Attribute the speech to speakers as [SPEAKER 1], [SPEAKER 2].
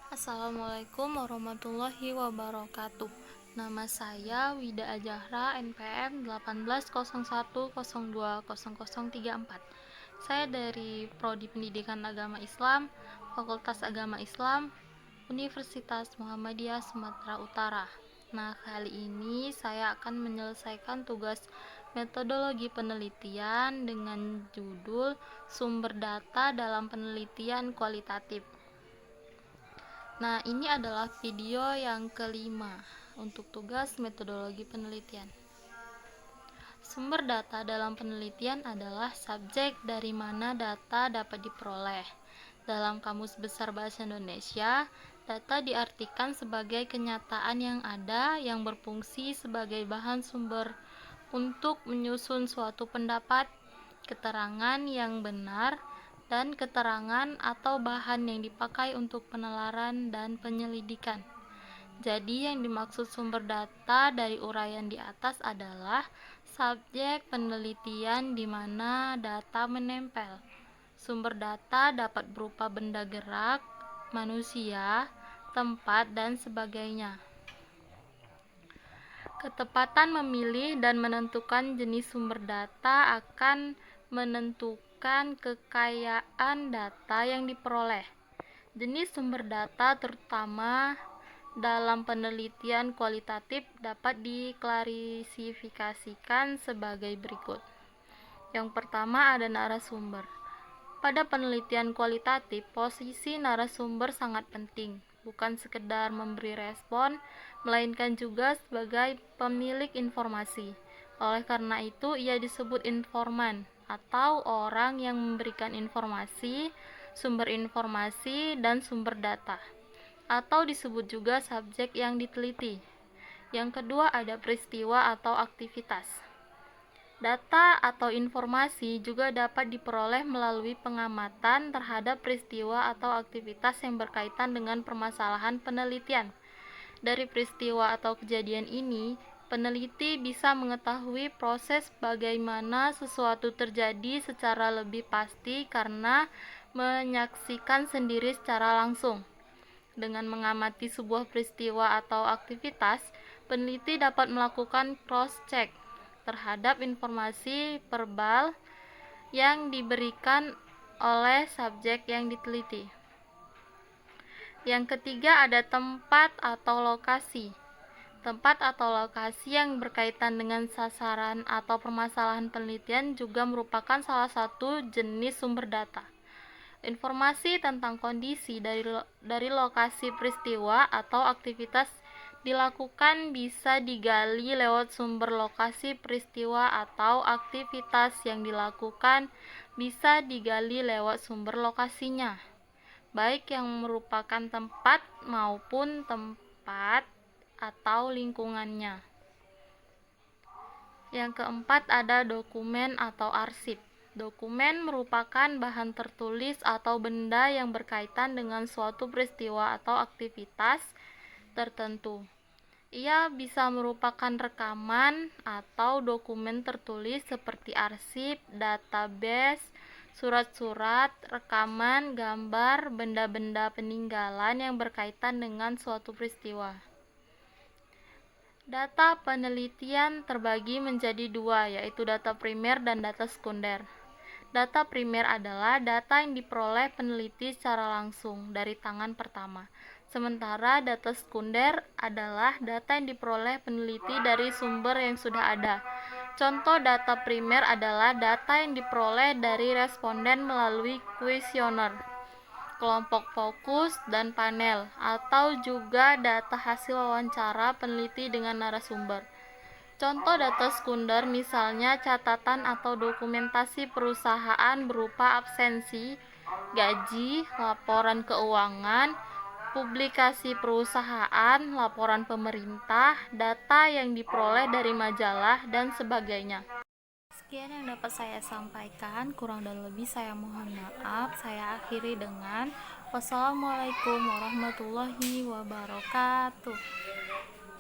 [SPEAKER 1] Assalamualaikum warahmatullahi wabarakatuh. Nama saya Wida Ajahra, NPM 1801020034. Saya dari Prodi Pendidikan Agama Islam, Fakultas Agama Islam, Universitas Muhammadiyah Sumatera Utara. Nah, kali ini saya akan menyelesaikan tugas metodologi penelitian dengan judul Sumber Data dalam Penelitian Kualitatif. Nah, ini adalah video yang kelima untuk tugas metodologi penelitian. Sumber data dalam penelitian adalah subjek dari mana data dapat diperoleh. Dalam Kamus Besar Bahasa Indonesia, data diartikan sebagai kenyataan yang ada yang berfungsi sebagai bahan sumber untuk menyusun suatu pendapat, keterangan yang benar, dan keterangan atau bahan yang dipakai untuk penelaran dan penyelidikan. Jadi yang dimaksud sumber data dari uraian di atas adalah subjek penelitian di mana data menempel. Sumber data dapat berupa benda gerak, manusia, tempat, dan sebagainya. Ketepatan memilih dan menentukan jenis sumber data akan menentukan kekayaan data yang diperoleh. Jenis sumber data terutama dalam penelitian kualitatif dapat diklasifikasikan sebagai berikut. Yang pertama ada narasumber. Pada penelitian kualitatif, posisi narasumber sangat penting, bukan sekedar memberi respon, melainkan juga sebagai pemilik informasi. Oleh karena itu, ia disebut informan atau orang yang memberikan informasi, sumber informasi, dan sumber data, atau disebut juga subjek yang diteliti. Yang kedua ada peristiwa atau aktivitas. Data atau informasi juga dapat diperoleh melalui pengamatan terhadap peristiwa atau aktivitas yang berkaitan dengan permasalahan penelitian. Dari peristiwa atau kejadian ini, peneliti bisa mengetahui proses bagaimana sesuatu terjadi secara lebih pasti karena menyaksikan sendiri secara langsung. Dengan mengamati sebuah peristiwa atau aktivitas, peneliti dapat melakukan cross-check terhadap informasi verbal yang diberikan oleh subjek yang diteliti. Yang ketiga ada tempat atau lokasi. Tempat atau lokasi yang berkaitan dengan sasaran atau permasalahan penelitian juga merupakan salah satu jenis sumber data. Informasi tentang kondisi dari lokasi peristiwa atau aktivitas dilakukan bisa digali lewat sumber lokasi peristiwa atau aktivitas yang dilakukan bisa digali lewat sumber lokasinya, baik yang merupakan tempat maupun tempat atau lingkungannya. Yang keempat ada dokumen atau arsip. Dokumen merupakan bahan tertulis atau benda yang berkaitan dengan suatu peristiwa atau aktivitas tertentu. Ia bisa merupakan rekaman atau dokumen tertulis seperti arsip, database, surat-surat, rekaman, gambar, benda-benda peninggalan yang berkaitan dengan suatu peristiwa. Data penelitian terbagi menjadi dua, yaitu data primer dan data sekunder. Data primer adalah data yang diperoleh peneliti secara langsung dari tangan pertama. Sementara data sekunder adalah data yang diperoleh peneliti dari sumber yang sudah ada. Contoh data primer adalah data yang diperoleh dari responden melalui kuesioner, kelompok fokus, dan panel, atau juga data hasil wawancara peneliti dengan narasumber. Contoh data sekunder misalnya catatan atau dokumentasi perusahaan berupa absensi, gaji, laporan keuangan, publikasi perusahaan, laporan pemerintah, data yang diperoleh dari majalah, dan sebagainya. Sekian yang dapat saya sampaikan, kurang dan lebih saya mohon maaf. Saya akhiri dengan wassalamualaikum warahmatullahi wabarakatuh.